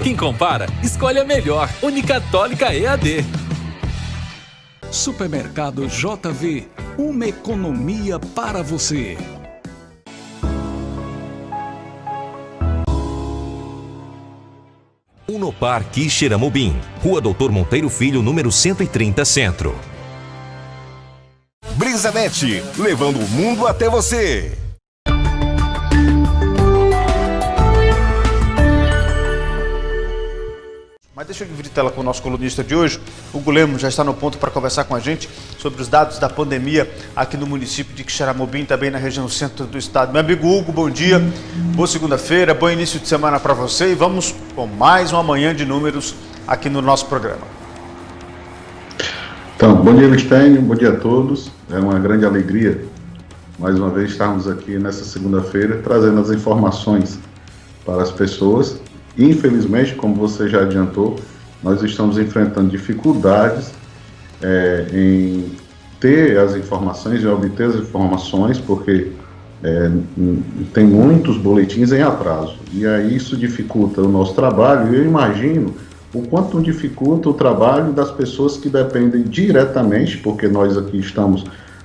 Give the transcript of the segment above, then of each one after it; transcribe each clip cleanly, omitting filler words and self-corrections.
Quem compara, escolhe a melhor. Unicatólica EAD. Supermercado JV, uma economia para você. Unopar Quixeramobim, Rua Doutor Monteiro Filho, número 130, Centro. Brisanet, levando o mundo até você. Mas deixa eu dividir tela com o nosso colunista de hoje. O Hugo Lemos já está no ponto para conversar com a gente sobre os dados da pandemia aqui no município de Quixeramobim, também na região centro do estado. Meu amigo Hugo, bom dia, boa segunda-feira, bom início de semana para você e vamos com mais uma manhã de números aqui no nosso programa. Então, bom dia, Listênio, bom dia a todos. É uma grande alegria, mais uma vez, estarmos aqui nessa segunda-feira trazendo as informações para as pessoas. Infelizmente, como você já adiantou, nós estamos enfrentando dificuldades em ter as informações, em obter as informações, porque tem muitos boletins em atraso. E aí isso dificulta o nosso trabalho e eu imagino o quanto dificulta o trabalho das pessoas que dependem diretamente, porque nós aqui estamos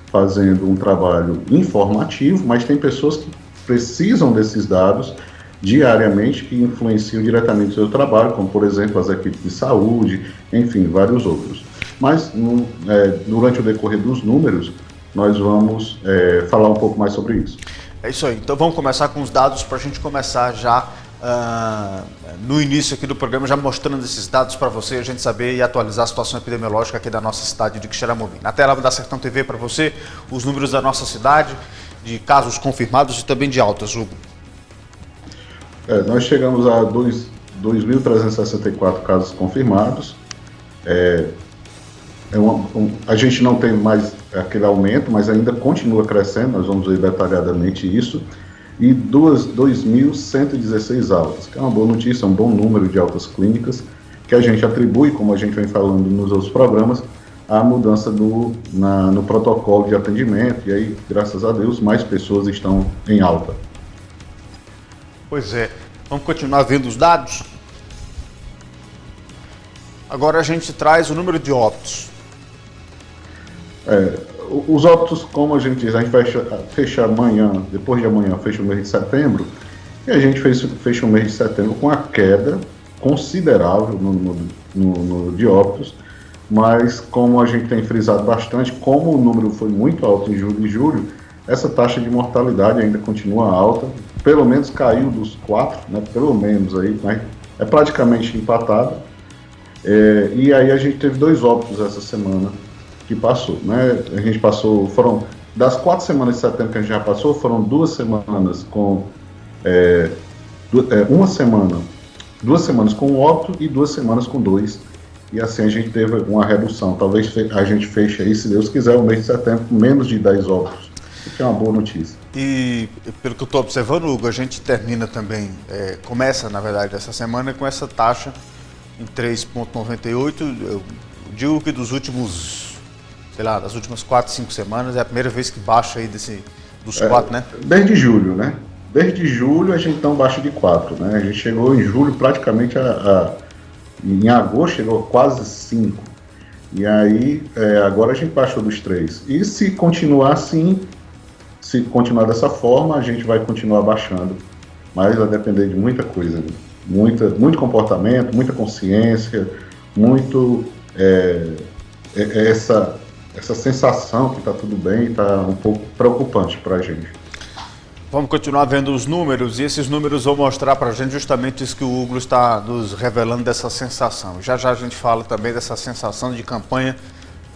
fazendo um trabalho informativo, mas tem pessoas que precisam desses dados diariamente, que influenciam diretamente o seu trabalho, como, por exemplo, as equipes de saúde, enfim, vários outros. Mas, durante o decorrer dos números, nós vamos falar um pouco mais sobre isso. É isso aí. Então, vamos começar com os dados para a gente começar já no início aqui do programa, já mostrando esses dados para você, a gente saber e atualizar a situação epidemiológica aqui da nossa cidade de Quixeramobim. Na tela da Sertão TV para você, os números da nossa cidade, de casos confirmados e também de altas, Hugo. Nós chegamos a 2.364 casos confirmados. A gente não tem mais aquele aumento, mas ainda continua crescendo, nós vamos ver detalhadamente isso. E 2.116 altas, que é uma boa notícia, um bom número de altas clínicas, que a gente atribui, como a gente vem falando nos outros programas, a mudança no protocolo de atendimento, e aí, graças a Deus, mais pessoas estão em alta. Pois é, vamos continuar vendo os dados? Agora a gente traz o número de óbitos. Os óbitos, como a gente diz, a gente fecha amanhã, depois de amanhã, fecha o mês de setembro, e a gente fecha o mês de setembro com a queda considerável no de óbitos, mas como a gente tem frisado bastante, como o número foi muito alto em julho e julho, essa taxa de mortalidade ainda continua alta, pelo menos caiu dos 4, né, pelo menos aí, mas é praticamente empatado. E aí a gente teve 2 óbitos essa semana que passou, né? A gente passou, foram das 4 semanas de setembro que a gente já passou, foram 2 semanas com 2 semanas com óbito e 2 semanas com 2. E assim a gente teve uma redução. Talvez a gente feche aí, se Deus quiser, o mês de setembro com menos de 10 óbitos. Que é uma boa notícia. E pelo que eu estou observando, Hugo, a gente termina também, começa na verdade essa semana com essa taxa em 3,98. Eu digo que dos últimos, das últimas 4, 5 semanas é a primeira vez que baixa aí dos 4, né? Desde julho, né? Desde julho a gente não baixa de 4, né? A gente chegou em julho praticamente em agosto chegou a quase 5. E aí agora a gente baixou dos 3. E se continuar assim, se continuar dessa forma, a gente vai continuar baixando, mas vai depender de muita coisa, né? Muito comportamento, muita consciência, essa sensação que está tudo bem, está um pouco preocupante para a gente. Vamos continuar vendo os números e esses números vão mostrar para a gente justamente isso que o Hugo está nos revelando dessa sensação. Já a gente fala também dessa sensação de campanha,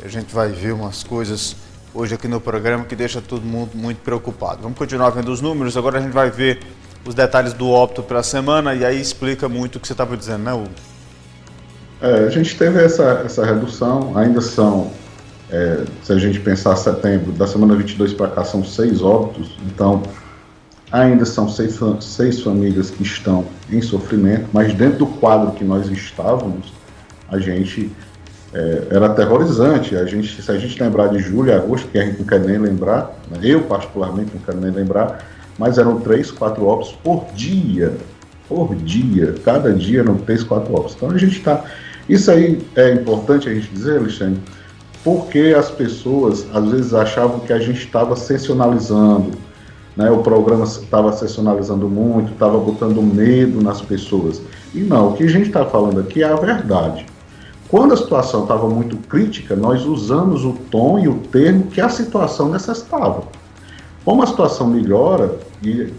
a gente vai ver umas coisas hoje aqui no programa que deixa todo mundo muito preocupado. Vamos continuar vendo os números, agora a gente vai ver os detalhes do óbito para a semana e aí explica muito o que você estava dizendo, né, Hugo? A gente teve essa redução, ainda são, se a gente pensar setembro, da semana 22 para cá são 6 óbitos, então ainda são 6 famílias que estão em sofrimento, mas dentro do quadro que nós estávamos, a gente era aterrorizante. Se a gente lembrar de julho e agosto, que a gente não quer nem lembrar, né? Eu particularmente não quero nem lembrar, mas eram 3, 4 óbitos por dia. por dia, cada dia eram 3, 4 óbitos. Então a gente está... Isso aí é importante a gente dizer, Alexandre, porque as pessoas às vezes achavam que a gente estava sensacionalizando, né? O programa estava sensacionalizando muito, estava botando medo nas pessoas. E não, o que a gente está falando aqui é a verdade. Quando a situação estava muito crítica, nós usamos o tom e o termo que a situação necessitava. Como a situação melhora, e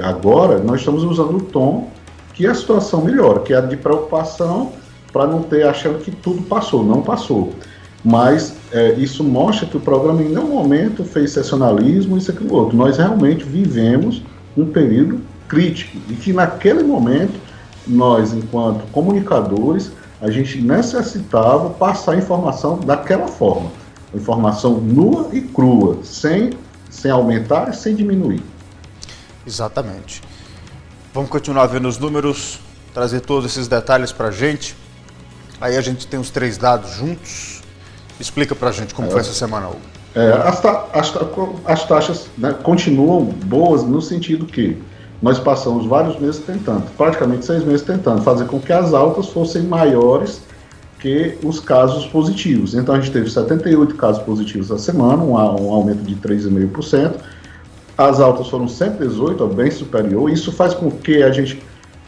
agora nós estamos usando o tom que a situação melhora, que é a de preocupação, para não ter achando que tudo passou. Não passou. Mas isso mostra que o programa em nenhum momento fez sensacionalismo, isso e aquilo outro. Nós realmente vivemos um período crítico e que naquele momento, nós, enquanto comunicadores, a gente necessitava passar a informação daquela forma. Informação nua e crua, sem aumentar e sem diminuir. Exatamente. Vamos continuar vendo os números, trazer todos esses detalhes para a gente. Aí a gente tem os 3 dados juntos. Explica para a gente como foi essa semana, Hugo. As taxas, né, continuam boas no sentido que nós passamos vários meses tentando, praticamente 6 meses tentando, fazer com que as altas fossem maiores que os casos positivos. Então a gente teve 78 casos positivos na semana, um aumento de 3,5%. As altas foram 118, bem superior. Isso faz com que a gente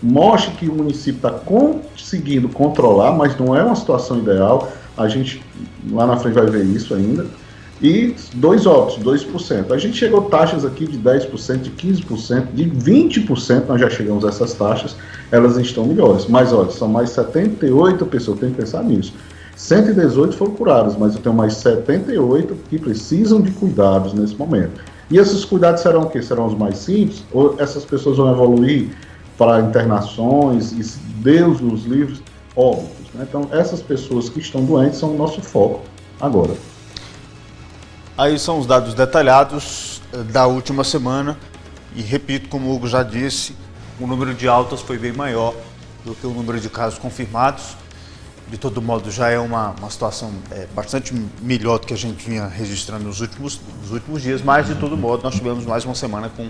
mostre que o município está conseguindo controlar, mas não é uma situação ideal. A gente lá na frente vai ver isso ainda. E 2 óbitos, 2%. A gente chegou a taxas aqui de 10%, de 15%, de 20%, nós já chegamos a essas taxas, elas estão melhores. Mas olha, são mais 78 pessoas, tem que pensar nisso. 118 foram curadas, mas eu tenho mais 78 que precisam de cuidados nesse momento. E esses cuidados serão o quê? Serão os mais simples? Ou essas pessoas vão evoluir para internações e, Deus nos livre, óbitos, né? Então, essas pessoas que estão doentes são o nosso foco agora. Aí são os dados detalhados da última semana e repito, como o Hugo já disse, o número de altas foi bem maior do que o número de casos confirmados. De todo modo, já é uma situação bastante melhor do que a gente vinha registrando nos últimos dias, mas de todo modo nós tivemos mais uma semana com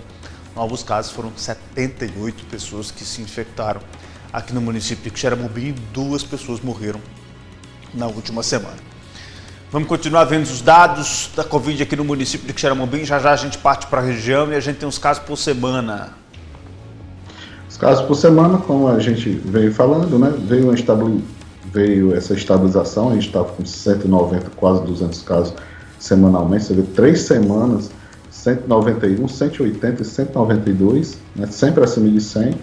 novos casos. Foram 78 pessoas que se infectaram aqui no município de Quixeramobim e 2 pessoas morreram na última semana. Vamos continuar vendo os dados da Covid aqui no município de Quixeramobim. Já já a gente parte para a região e a gente tem os casos por semana. Os casos por semana, como a gente veio falando, né? Veio essa estabilização, a gente estava com 190, quase 200 casos semanalmente. Você vê 3 semanas, 191, 180 e 192, né? Sempre acima de 100.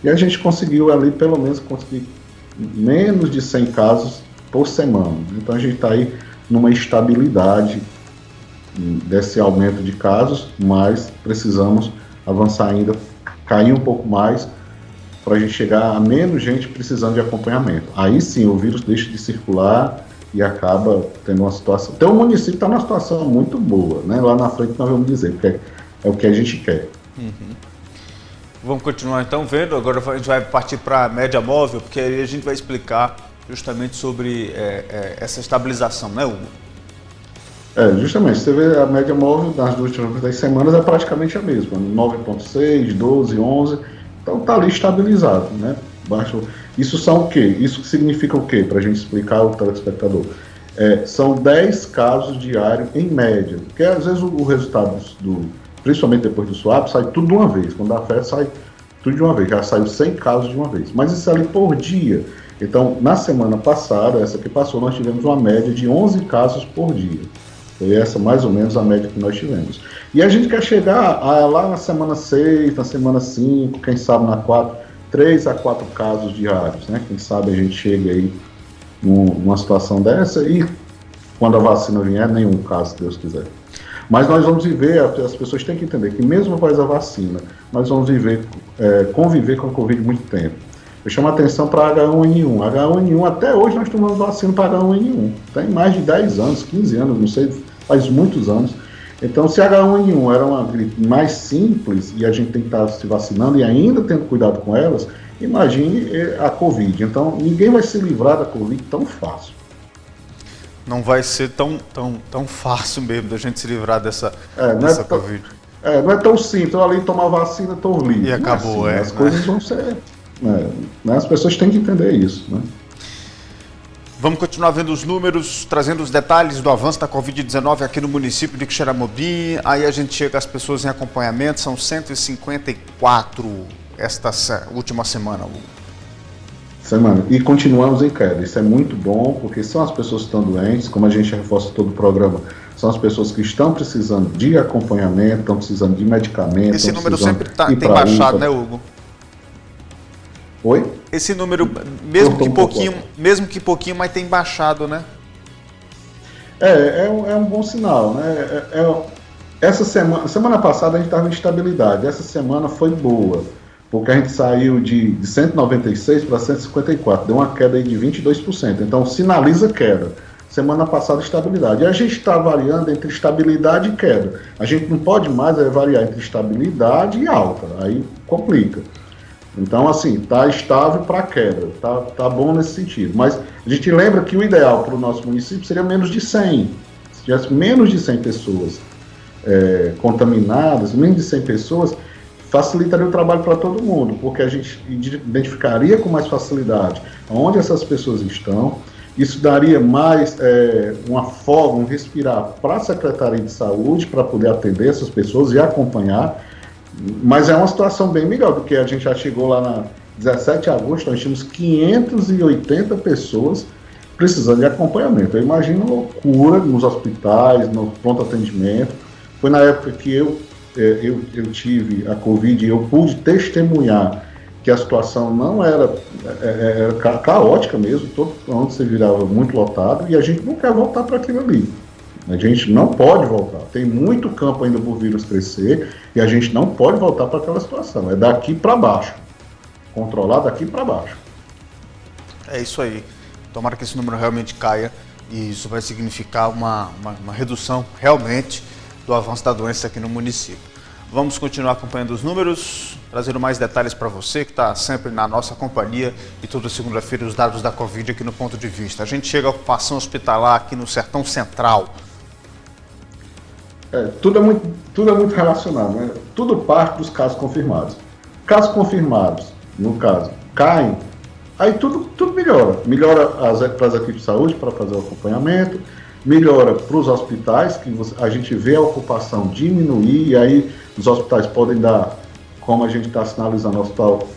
E a gente conseguiu ali, pelo menos, conseguir menos de 100 casos por semana. Então a gente está aí numa estabilidade desse aumento de casos, mas precisamos avançar ainda, cair um pouco mais, para a gente chegar a menos gente precisando de acompanhamento. Aí sim o vírus deixa de circular e acaba tendo uma situação... Então o município está numa situação muito boa, né? Lá na frente nós vamos dizer, porque é o que a gente quer. Uhum. Vamos continuar então vendo, agora a gente vai partir para a média móvel, porque aí a gente vai explicar justamente sobre essa estabilização, né, Hugo? Justamente, você vê a média móvel das últimas semanas é praticamente a mesma, 9,6, 12, 11, então está ali estabilizado, né? Isso são o quê? Isso significa o quê? Para a gente explicar ao telespectador. São 10 casos diários em média, porque às vezes o resultado principalmente depois do swap, sai tudo de uma vez, quando dá fé sai tudo de uma vez, já saiu 100 casos de uma vez, mas isso ali por dia. Então, na semana passada, essa que passou, nós tivemos uma média de 11 casos por dia. Foi essa mais ou menos a média que nós tivemos. E a gente quer chegar lá na semana 6, na semana 5, quem sabe na 4, 3 a 4 casos diários, né? Quem sabe a gente chega aí numa situação dessa e quando a vacina vier, nenhum caso, se Deus quiser. Mas nós vamos viver, as pessoas têm que entender que mesmo após a vacina, nós vamos conviver com a Covid muito tempo. Eu chamo a atenção para H1N1. H1N1, até hoje nós tomamos vacina para H1N1. Tem mais de 10 anos, 15 anos, não sei, faz muitos anos. Então, se H1N1 era uma gripe mais simples e a gente tem que estar se vacinando e ainda tendo cuidado com elas, imagine a Covid. Então, ninguém vai se livrar da Covid tão fácil. Não vai ser tão fácil mesmo da gente se livrar dessa Covid. Não é tão simples, eu ali tomar vacina, estou livre. E acabou, assim, as coisas vão ser... as pessoas têm que entender isso, né? Vamos continuar vendo os números, trazendo os detalhes do avanço da Covid-19 aqui no município de Quixeramobim. Aí a gente chega às pessoas em acompanhamento, são 154 esta última semana. E continuamos em queda. Isso é muito bom, porque são as pessoas que estão doentes, como a gente reforça todo o programa, são as pessoas que estão precisando de acompanhamento, estão precisando de medicamento. Esse número sempre tem baixado, né, Hugo? Oi? Esse número, mesmo que pouquinho, mas tem baixado, né? É um bom sinal, né? Essa semana passada a gente estava em estabilidade, essa semana foi boa, porque a gente saiu de 196 para 154, deu uma queda aí de 22%, então sinaliza queda. Semana passada estabilidade. E a gente está variando entre estabilidade e queda. A gente não pode mais variar entre estabilidade e alta, aí complica. Então, assim, está estável para queda, tá bom nesse sentido. Mas a gente lembra que o ideal para o nosso município seria menos de 100. Se tivesse menos de 100 pessoas contaminadas, menos de 100 pessoas, facilitaria o trabalho para todo mundo, porque a gente identificaria com mais facilidade onde essas pessoas estão. Isso daria mais uma folga, um respirar para a Secretaria de Saúde, para poder atender essas pessoas e acompanhar. Mas é uma situação bem melhor, porque a gente já chegou lá na 17 de agosto, nós tínhamos 580 pessoas precisando de acompanhamento. Eu imagino loucura nos hospitais, no pronto atendimento. Foi na época que eu tive a Covid e eu pude testemunhar que a situação não era caótica mesmo, todo onde você virava muito lotado, e a gente não quer voltar para aquilo ali. A gente não pode voltar. Tem muito campo ainda por vírus crescer e a gente não pode voltar para aquela situação. É daqui para baixo. Controlar daqui para baixo. É isso aí. Tomara que esse número realmente caia e isso vai significar uma redução realmente do avanço da doença aqui no município. Vamos continuar acompanhando os números, trazendo mais detalhes para você que está sempre na nossa companhia e toda segunda-feira os dados da Covid aqui no Ponto de Vista. A gente chega à ocupação hospitalar aqui no Sertão Central. Tudo é muito relacionado, né? Tudo parte dos casos confirmados. Casos confirmados, no caso, caem, aí tudo melhora. Melhora para as equipes de saúde para fazer o acompanhamento, melhora para os hospitais, que a gente vê a ocupação diminuir, e aí os hospitais podem dar, como a gente está sinalizando, o hospital,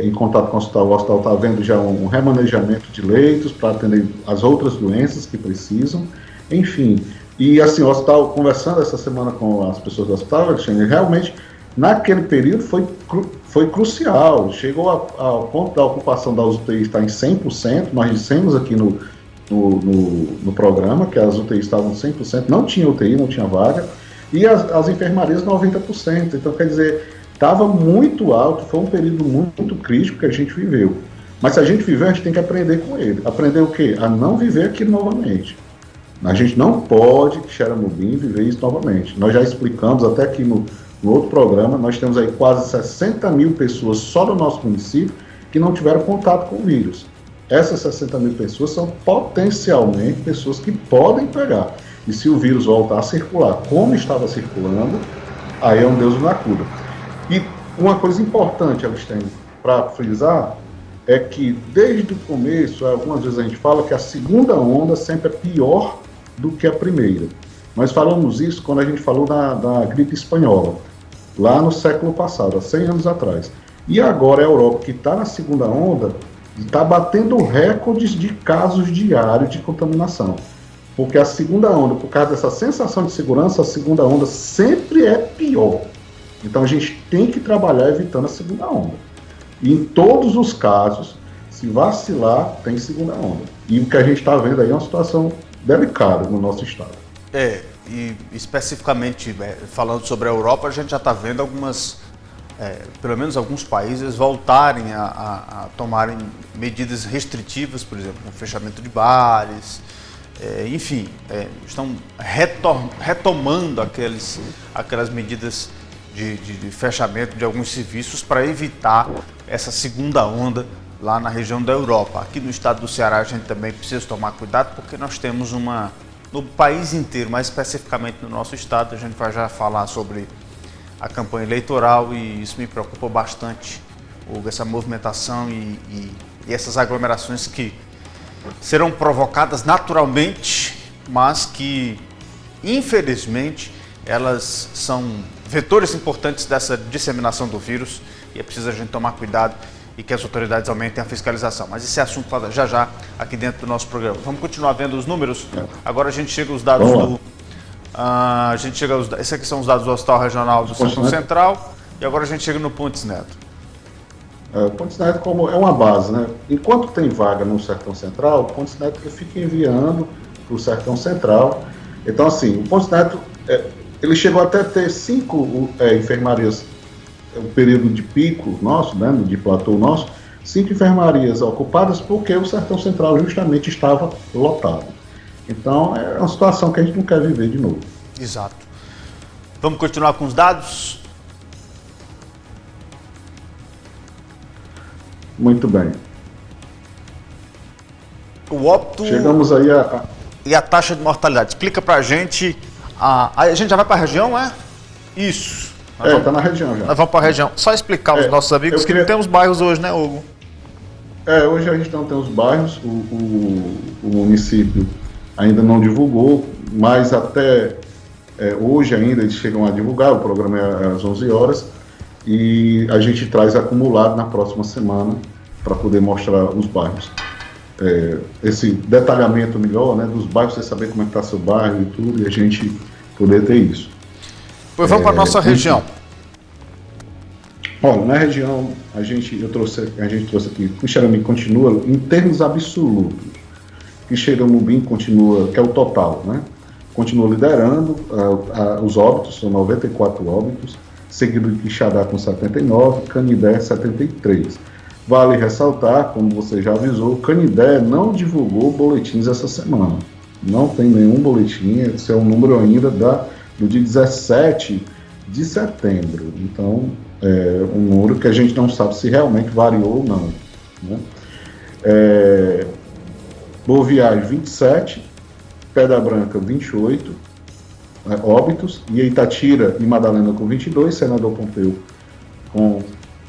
em contato com o hospital está vendo já um remanejamento de leitos para atender as outras doenças que precisam, enfim. E assim, o hospital, conversando essa semana com as pessoas do hospital, Alexandre, realmente, naquele período foi crucial. Chegou ao ponto da ocupação da UTI estar em 100%, nós dissemos aqui no programa que as UTIs estavam 100%, não tinha UTI, não tinha vaga, e as enfermarias 90%. Então, quer dizer, estava muito alto, foi um período muito crítico que a gente viveu. Mas se a gente viver, a gente tem que aprender com ele. Aprender o quê? A não viver aquilo novamente. A gente não pode, Quixeramobim, viver isso novamente. Nós já explicamos até aqui no outro programa, nós temos aí quase 60 mil pessoas só no nosso município que não tiveram contato com o vírus. Essas 60 mil pessoas são potencialmente pessoas que podem pegar. E se o vírus voltar a circular como estava circulando, aí é um Deus na cura. E uma coisa importante, Alexandre, para frisar, é que desde o começo, algumas vezes a gente fala que a segunda onda sempre é pior do que a primeira. Nós falamos isso quando a gente falou da gripe espanhola, lá no século passado, há 100 anos atrás. E agora a Europa, que está na segunda onda, está batendo recordes de casos diários de contaminação. Porque a segunda onda, por causa dessa sensação de segurança, a segunda onda sempre é pior. Então a gente tem que trabalhar evitando a segunda onda. E em todos os casos, se vacilar, tem segunda onda. E o que a gente está vendo aí é uma situação delicada no nosso estado. E especificamente falando sobre a Europa, a gente já está vendo pelo menos alguns países voltarem a tomarem medidas restritivas, por exemplo, o fechamento de bares, enfim, estão retomando aquelas medidas de fechamento de alguns serviços para evitar essa segunda onda lá na região da Europa. Aqui no estado do Ceará a gente também precisa tomar cuidado porque nós temos no país inteiro, mais especificamente no nosso estado, a gente vai já falar sobre a campanha eleitoral e isso me preocupa bastante, Hugo, essa movimentação e essas aglomerações que serão provocadas naturalmente, mas que, infelizmente, elas são vetores importantes dessa disseminação do vírus e é preciso a gente tomar cuidado e que as autoridades aumentem a fiscalização. Mas esse é assunto já já aqui dentro do nosso programa. Vamos continuar vendo os números. Agora a gente chega aos dados esses aqui são os dados do Hospital Regional do Sertão Central e agora a gente chega no Pontes Neto. O Pontes Neto como é uma base, né? Enquanto tem vaga no Sertão Central, o Pontes Neto fica enviando para o Sertão Central. Então, assim, o Pontes Neto, ele chegou até a ter 5 enfermarias, o período de pico nosso, né, de platô nosso, 5 enfermarias ocupadas porque o Sertão Central justamente estava lotado. Então, é uma situação que a gente não quer viver de novo. Exato. Vamos continuar com os dados? Muito bem. O óbito chegamos aí e a taxa de mortalidade. Explica pra gente. A gente já vai para a região, é? Isso. Está na região já. Nós vamos para a região. Só explicar aos nossos amigos que não temos bairros hoje, né, Hugo? Hoje a gente não tem os bairros. O município ainda não divulgou, mas até hoje ainda eles chegam a divulgar. O programa é às 11 horas. E a gente traz acumulado na próxima semana para poder mostrar os bairros. Esse detalhamento melhor, né, dos bairros, você saber como é que está seu bairro e tudo, e a gente poder ter isso. Pois vamos para a nossa região. Olha, na região, a gente trouxe aqui, Quixeramobim continua, em termos absolutos, Quixeramobim continua, que é o total, né, continua liderando, os óbitos, são 94 óbitos, seguido de Quixadá com 79, Canindé 73. Vale ressaltar, como você já avisou, o Canindé não divulgou boletins essa semana. Não tem nenhum boletim, esse é um número ainda do dia 17 de setembro. Então, é um número que a gente não sabe se realmente variou ou não. Né? Boa Viagem, 27, Pedra Branca, 28, óbitos, e Itatira e Madalena com 22, Senador Pompeu com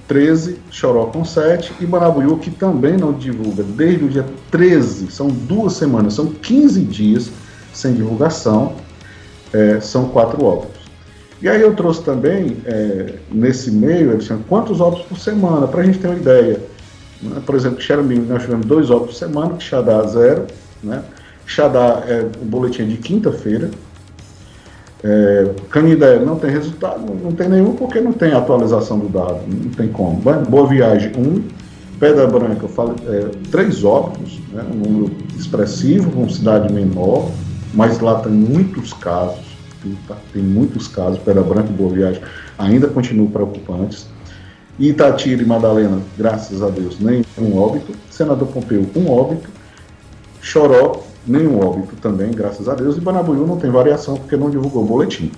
13, Choró com 7 e Marabuiú, que também não divulga desde o dia 13, são 2 semanas, são 15 dias sem divulgação, são 4 óbitos. E aí eu trouxe também, nesse meio, Alexandre, quantos óbitos por semana, para a gente ter uma ideia. Né? Por exemplo, Quixeramobim, nós tivemos 2 óbitos por semana, Quixadá 0, né? Quixadá o boletim de quinta-feira. Canindé não tem resultado, não tem nenhum, porque não tem atualização do dado, não tem como. Boa Viagem, 1, Pedra Branca, 3 óbitos, né, um número expressivo, com cidade menor, mas lá tem muitos casos, Pedra Branca e Boa Viagem ainda continuam preocupantes. Itatira e Madalena, graças a Deus, nenhum óbito. Senador Pompeu, 1 óbito. Choró, nenhum óbito também, graças a Deus, e Marabuiú não tem variação porque não divulgou o boletim.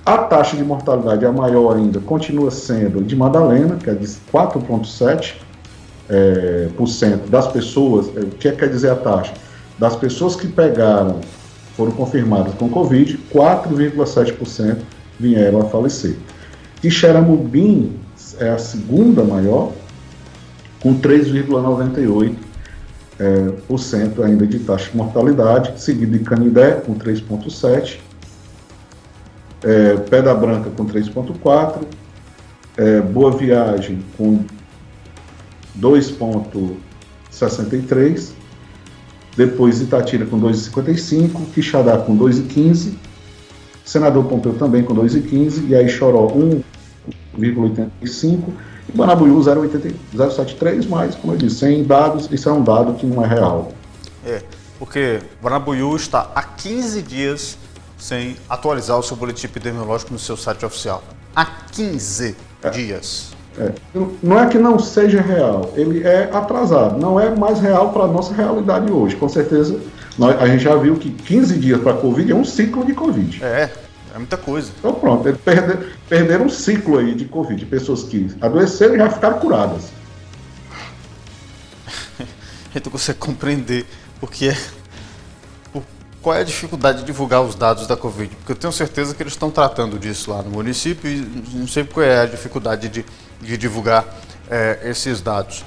A taxa de mortalidade, a maior ainda, continua sendo de Madalena, que é de 4,7% das pessoas. O que quer dizer a taxa? Das pessoas que foram confirmadas com Covid, 4,7% vieram a falecer. Quixeramobim é a segunda maior, com 3,98%. Ainda de taxa de mortalidade, seguido de Canindé com 3,7%, Pedra Branca com 3,4%, Boa Viagem com 2,63%, depois Itatira com 2,55%, Quixadá com 2,15%, Senador Pompeu também com 2,15%, e aí Choró 1,85%, e Marabuiú 0,73, mas, como eu disse, sem dados, isso é um dado que não é real. Porque Marabuiú está há 15 dias sem atualizar o seu boletim epidemiológico no seu site oficial. Há 15 dias. Não é que não seja real, ele é atrasado, não é mais real para a nossa realidade hoje. Com certeza, a gente já viu que 15 dias para a Covid é um ciclo de Covid. É muita coisa. Então pronto, eles perderam um ciclo aí de Covid, de pessoas que adoeceram e já ficaram curadas. Então você compreender porque qual é a dificuldade de divulgar os dados da Covid? Porque eu tenho certeza que eles estão tratando disso lá no município e não sei qual é a dificuldade de divulgar esses dados.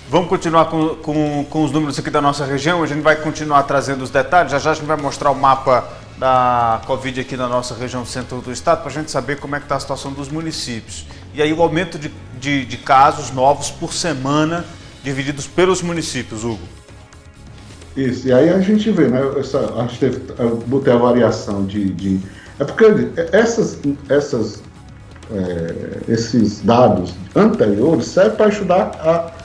Vamos continuar com os números aqui da nossa região, a gente vai continuar trazendo os detalhes, já a gente vai mostrar o mapa da Covid aqui na nossa região centro do estado, para a gente saber como é que está a situação dos municípios. E aí o aumento de casos novos por semana, divididos pelos municípios, Hugo. Isso, e aí a gente vê, né? Eu botei a variação é porque esses dados anteriores servem para estudar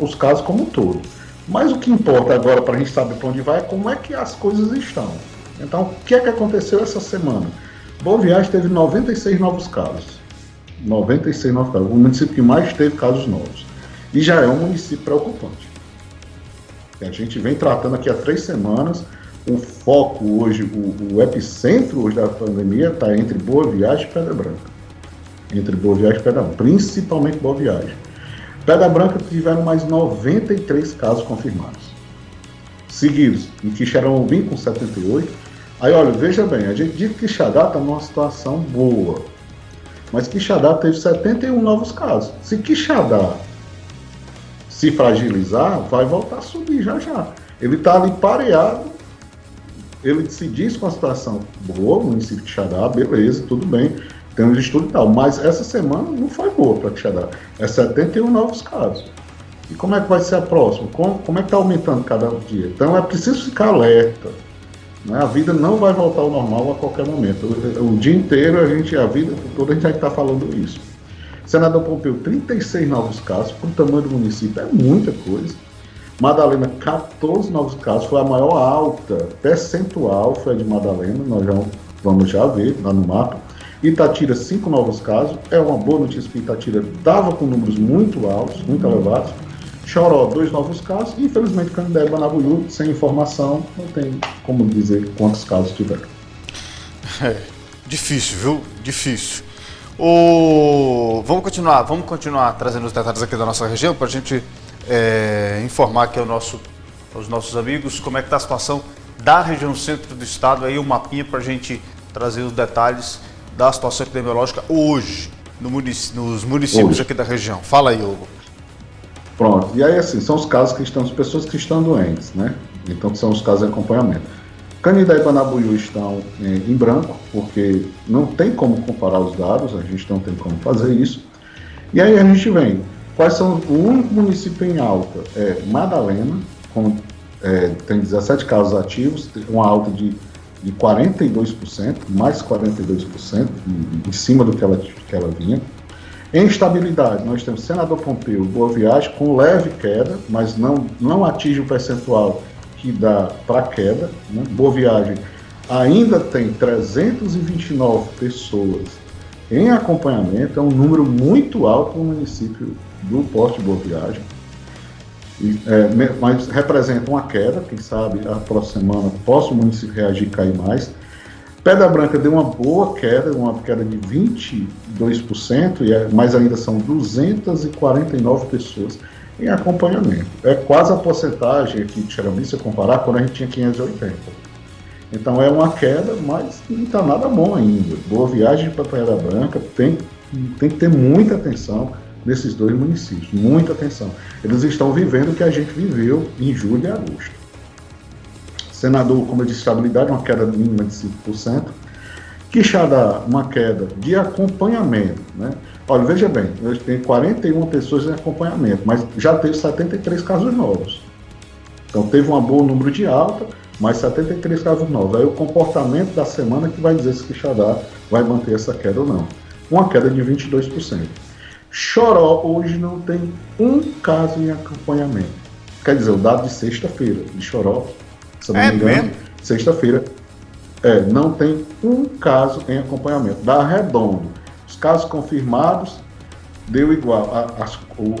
os casos como um todo. Mas o que importa agora para a gente saber para onde vai é como é que as coisas estão. Então, o que é que aconteceu essa semana? Boa Viagem teve 96 novos casos. 96 novos casos. O município que mais teve casos novos. E já é um município preocupante. A gente vem tratando aqui há 3 semanas. O foco hoje, o epicentro hoje da pandemia está entre Boa Viagem e Pedra Branca. Entre Boa Viagem e Pedra Branca. Principalmente Boa Viagem. Pedra Branca tiveram mais 93 casos confirmados. Seguidos, em Quixeramobim com 78. Aí, olha, veja bem, a gente diz que Quixadá está numa situação boa. Mas Quixadá teve 71 novos casos. Se Quixadá se fragilizar, vai voltar a subir já. Ele está ali pareado. Ele se diz com a situação boa, o município de Quixadá, beleza, tudo bem. Tem um estudo e tal, mas essa semana não foi boa para Quixadá. É 71 novos casos. E como é que vai ser a próxima? Como é que está aumentando cada dia? Então é preciso ficar alerta. Né? A vida não vai voltar ao normal a qualquer momento. O dia inteiro, a vida toda a gente vai estar falando isso. Senador Pompeu, 36 novos casos, para o tamanho do município, é muita coisa. Madalena, 14 novos casos, foi a maior alta percentual, foi a de Madalena, nós vamos já ver lá no mapa. Itatira, 5 novos casos, é uma boa notícia que Itatira estava com números muito altos, muito elevados. Choró, 2 novos casos, e infelizmente Canindé e Banabuiú, sem informação, não tem como dizer quantos casos tiveram. Difícil, viu? Difícil. Vamos continuar trazendo os detalhes aqui da nossa região para a gente informar aqui aos nossos amigos como é que está a situação da região centro do estado, aí um mapinha para a gente trazer os detalhes da situação epidemiológica hoje, nos municípios aqui da região. Fala aí, Hugo. Pronto, e aí assim, são os casos as pessoas que estão doentes, né? Então são os casos de acompanhamento. Canindé e Banabuiú estão em branco, porque não tem como comparar os dados, a gente não tem como fazer isso. E aí a gente vem, quais são o único município em alta? Madalena, tem 17 casos ativos, uma alta de 42%, mais 42%, em cima do que ela vinha. Em estabilidade, nós temos Senador Pompeu, Boa Viagem, com leve queda, mas não atinge o percentual que dá para queda. Né? Boa Viagem ainda tem 329 pessoas em acompanhamento, é um número muito alto para um município do porte de Boa Viagem. Mas representa uma queda, quem sabe a próxima semana possa o município reagir e cair mais. Pedra Branca deu uma boa queda, uma queda de 22%, mas ainda são 249 pessoas em acompanhamento. É quase a porcentagem aqui de Xerami, se comparar, quando a gente tinha 580. Então é uma queda, mas não está nada bom ainda. Boa Viagem para Pedra Branca, tem que ter muita atenção nesses 2 municípios, muita atenção. Eles estão vivendo o que a gente viveu em julho e agosto. Senador, como eu disse, estabilidade, uma queda mínima de 5%. Quixadá, uma queda de acompanhamento, né? Olha, veja bem, eu tenho 41 pessoas em acompanhamento, mas já teve 73 casos novos. Então teve um bom número de alta, mas 73 casos novos. Aí o comportamento da semana que vai dizer se Quixadá vai manter essa queda ou não. Uma queda de 22%. Choró hoje não tem um caso em acompanhamento. Quer dizer, o dado de sexta-feira de Choró, se não me engano, sexta-feira, não tem um caso em acompanhamento. Dá redondo. Os casos confirmados deu igual.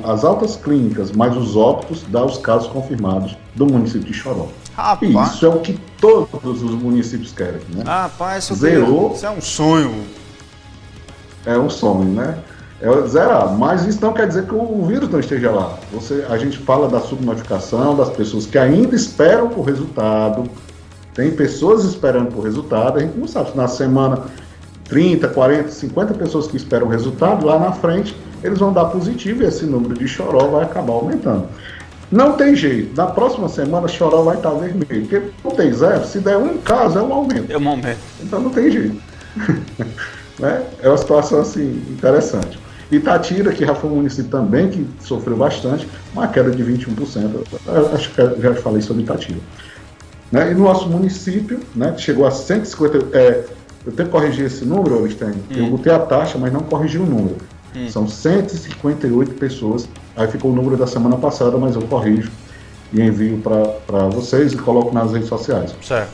As altas clínicas, mais os óbitos, dá os casos confirmados do município de Choró. Rapaz. E isso é o que todos os municípios querem, né? Rapaz, zerou. Isso é um sonho. É um sonho, né? É zerar, mas isso não quer dizer que o vírus não esteja lá. A gente fala da subnotificação, das pessoas que ainda esperam o resultado, Tem pessoas esperando por resultado, a gente não sabe se na semana 30, 40, 50 pessoas que esperam o resultado, lá na frente eles vão dar positivo e esse número de choró vai acabar aumentando. Não tem jeito, na próxima semana choró vai estar vermelho, porque não tem zero, se der um caso é um aumento. É um aumento. Então não tem jeito. Né? É uma situação assim interessante. Itatira, que já foi um município também que sofreu bastante, uma queda de 21%. Acho que já falei sobre Itatira. Né? E no nosso município, né, chegou a 150. Eu tenho que corrigir esse número, Alistene. Eu botei a taxa, mas não corrigi o número. São 158 pessoas. Aí ficou o número da semana passada, mas eu corrijo e envio para vocês e coloco nas redes sociais. Certo.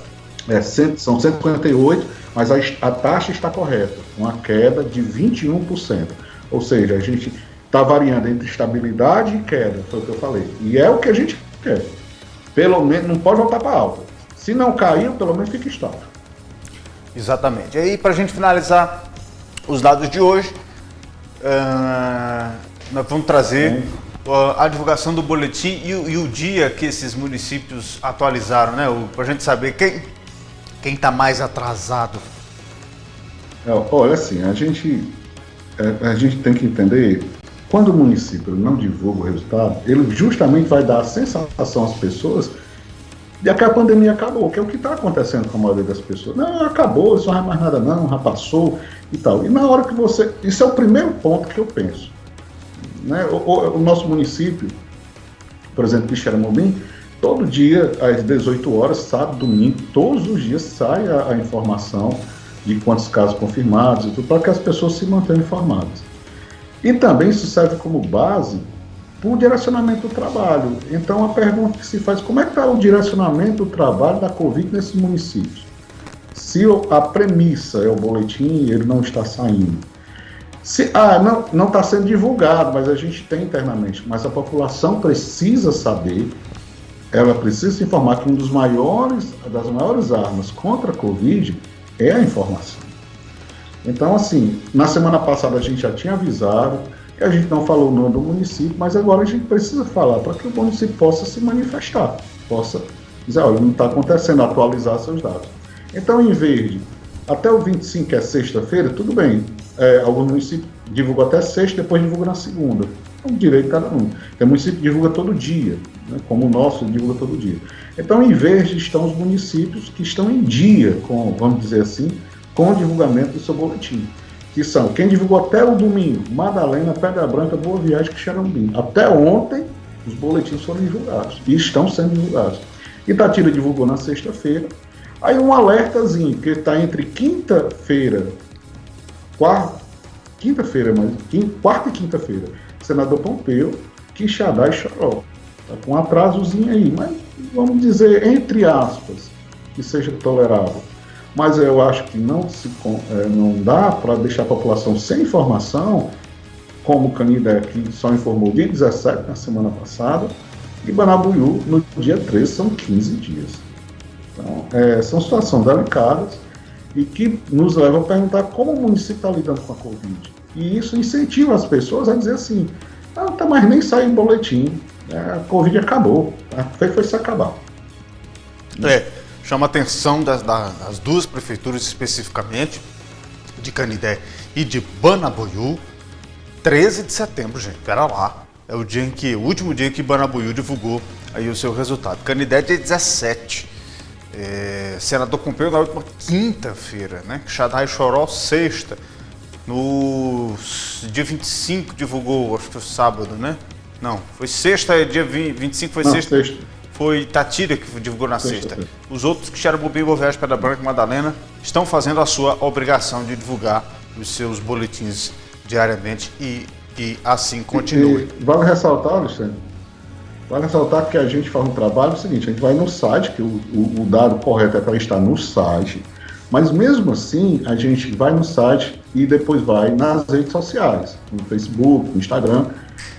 São 158, mas a taxa está correta. Uma queda de 21%. Ou seja, a gente está variando entre estabilidade e queda, foi o que eu falei. E é o que a gente quer. Pelo menos, não pode voltar para alta. Se não caiu, pelo menos fica estável. Exatamente. E aí, para a gente finalizar os dados de hoje, nós vamos trazer a divulgação do boletim e o dia que esses municípios atualizaram, né? Para a gente saber quem está mais atrasado. Olha assim, a gente tem que entender, quando o município não divulga o resultado, ele justamente vai dar a sensação às pessoas de que a pandemia acabou, que é o que está acontecendo com a maioria das pessoas. Não, acabou, isso não é mais nada não, já passou e tal. E na hora que você... Isso é o primeiro ponto que eu penso. Né? O nosso município, por exemplo, de Xeramobim, todo dia, às 18 horas, sábado, domingo, todos os dias sai a informação de quantos casos confirmados e tudo, para que as pessoas se mantenham informadas. E também isso serve como base para o direcionamento do trabalho. Então a pergunta que se faz, como é que está o direcionamento do trabalho da Covid nesses municípios? Se a premissa é o boletim e ele não está saindo. Não está sendo divulgado, mas a gente tem internamente. Mas a população precisa saber, ela precisa se informar que das maiores armas contra a Covid é a informação. Então, assim, na semana passada a gente já tinha avisado, que a gente não falou o nome do município, mas agora a gente precisa falar para que o município possa se manifestar, possa dizer, olha, não está acontecendo, atualizar seus dados. Então, em vez de, até o 25, que é sexta-feira, tudo bem, algum município divulga até sexta, depois divulga na segunda. É um direito de cada um. Tem município que divulga todo dia, né, como o nosso divulga todo dia. Então, em verde estão os municípios que estão em dia, vamos dizer assim, com o divulgamento do seu boletim. Que são, quem divulgou até o domingo, Madalena, Pedra Branca, Boa Viagem, Xeramobim. Até ontem, os boletins foram divulgados, e estão sendo divulgados. Itatira divulgou na sexta-feira. Aí um alertazinho, que está entre quarta e quinta-feira, Senador Pompeu, Quixadá e Xarope. Está com um atrasozinho aí, mas vamos dizer, entre aspas, que seja tolerável. Mas eu acho que não dá para deixar a população sem informação, como o Canindé aqui só informou dia 17, na semana passada, e Banabuiú no dia 13, são 15 dias. Então, são situações delicadas e que nos levam a perguntar como o município está lidando com a Covid. E isso incentiva as pessoas a dizer assim, não está mais nem saindo boletim, a Covid acabou, foi se acabar. Chama a atenção das duas prefeituras especificamente, de Canindé e de Banabuiú, 13 de setembro, gente, pera lá. É o último dia em que Banabuiú divulgou aí o seu resultado. Canindé dia 17. Senador Pompeu na última quinta-feira, né? Xadá e Choró, sexta. No dia 25 divulgou, acho que foi sábado, né? Não, foi sexta, dia 25 foi sexta. Foi Itatira que divulgou na sexta. Os outros que Xeramobim, Boa Viagem, Pedra Branca e Madalena estão fazendo a sua obrigação de divulgar os seus boletins diariamente e assim continue. Vale ressaltar, Alexandre, que a gente faz um trabalho seguinte, a gente vai no site, que o dado correto é para estar no site, mas mesmo assim a gente vai no site e depois vai nas redes sociais, no Facebook, no Instagram,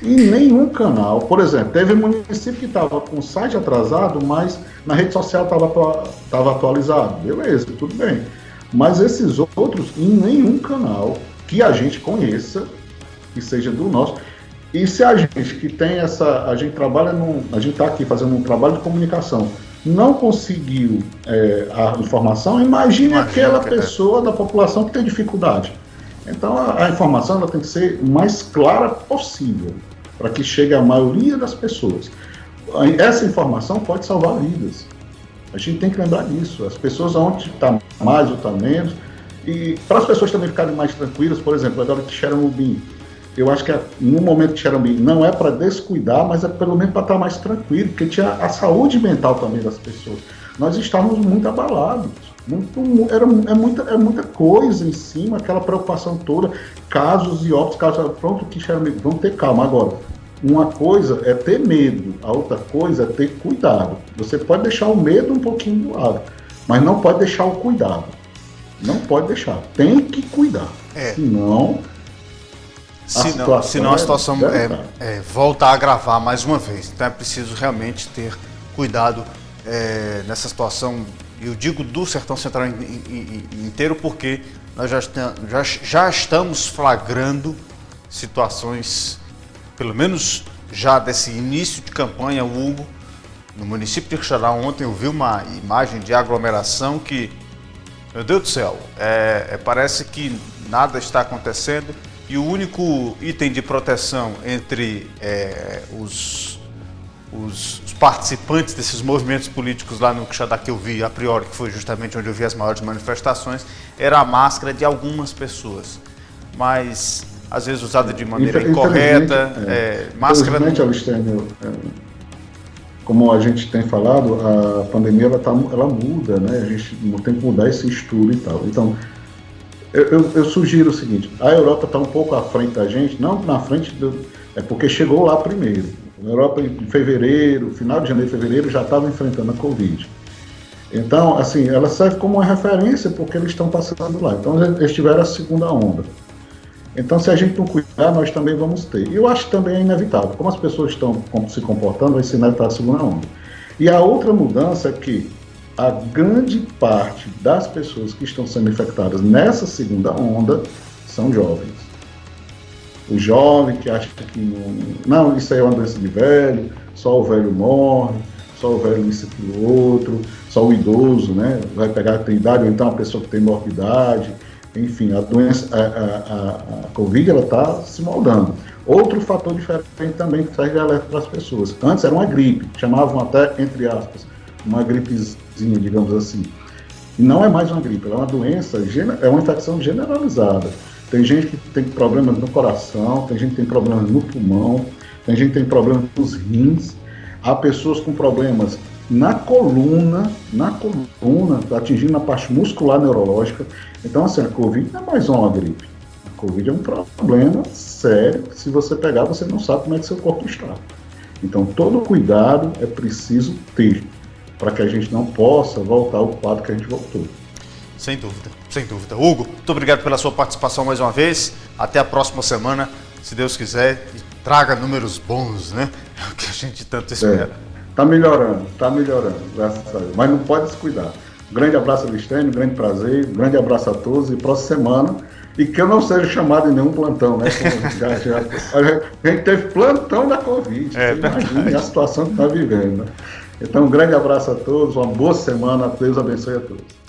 e nenhum canal, por exemplo, teve um município que estava com o site atrasado, mas na rede social estava atualizado, beleza, tudo bem, mas esses outros, em nenhum canal que a gente conheça, que seja do nosso. E se a gente que tem a gente trabalha a gente está aqui fazendo um trabalho de comunicação não conseguiu a informação, imagine aquela pessoa da população que tem dificuldade. Então a informação ela tem que ser o mais clara possível, para que chegue à maioria das pessoas. Essa informação pode salvar vidas. A gente tem que lembrar disso. As pessoas onde está mais ou está menos, e para as pessoas também ficarem mais tranquilas, por exemplo, agora que Xeramobim, eu acho que no momento de Xeramobim não é para descuidar, mas é pelo menos para estar mais tranquilo, porque tinha a saúde mental também das pessoas. Nós estávamos muito abalados, é muita coisa em cima, aquela preocupação toda, casos e óbitos, pronto, que Xeramobim, vamos ter calma agora. Uma coisa é ter medo, a outra coisa é ter cuidado. Você pode deixar o medo um pouquinho do lado, mas não pode deixar o cuidado. Não pode deixar, tem que cuidar, senão a situação volta a agravar mais uma vez. Então é preciso realmente ter cuidado nessa situação, eu digo do Sertão Central inteiro, porque nós já estamos flagrando situações, pelo menos já desse início de campanha, Hugo, no município de Quixadá. Ontem eu vi uma imagem de aglomeração que, meu Deus do céu, parece que nada está acontecendo, e o único item de proteção entre os participantes desses movimentos políticos lá no Quixadá, que eu vi a priori, que foi justamente onde eu vi as maiores manifestações, era a máscara de algumas pessoas, mas às vezes usada de maneira incorreta. Máscara. Infelizmente, como a gente tem falado, a pandemia ela muda, né? A gente tem que mudar esse estudo e tal. Então, eu sugiro o seguinte: a Europa está um pouco à frente da gente, não na frente porque chegou lá primeiro. A Europa em fevereiro, final de janeiro, fevereiro, já estava enfrentando a Covid. Então, assim, ela serve como uma referência porque eles estão passando lá. Então, eles tiveram a segunda onda. Então, se a gente não cuidar, nós também vamos ter. E eu acho que também é inevitável. Como as pessoas estão se comportando, vai ser inevitável a segunda onda. E a outra mudança é que a grande parte das pessoas que estão sendo infectadas nessa segunda onda são jovens. O jovem que acha que não, isso aí é uma doença de velho, só o velho morre, só o velho isso, aquilo, outro, só o idoso, né, vai pegar, tem idade, ou então a pessoa que tem morbidade. Enfim, a doença, a Covid, ela está se moldando. Outro fator diferente também que serve de alerta para as pessoas. Antes era uma gripe, chamavam até, entre aspas, uma gripezinha, digamos assim. E não é mais uma gripe, ela é uma doença, é uma infecção generalizada. Tem gente que tem problemas no coração, tem gente que tem problemas no pulmão, tem gente que tem problemas nos rins. Há pessoas com problemas na coluna, atingindo na parte muscular neurológica. Então, assim, a Covid não é mais uma gripe. A Covid é um problema sério, que se você pegar, você não sabe como é que seu corpo está. Então, todo cuidado é preciso ter, para que a gente não possa voltar ao quadro que a gente voltou. Sem dúvida, sem dúvida. Hugo, muito obrigado pela sua participação mais uma vez. Até a próxima semana, se Deus quiser, e traga números bons, né? É o que a gente tanto espera. Está melhorando, graças a Deus. Mas não pode descuidar. Um grande abraço, Alistênio, um grande prazer, um grande abraço a todos e próxima semana. E que eu não seja chamado em nenhum plantão, né? A gente teve plantão da Covid, você imagina a situação que está vivendo. Né? Então, um grande abraço a todos, uma boa semana, Deus abençoe a todos.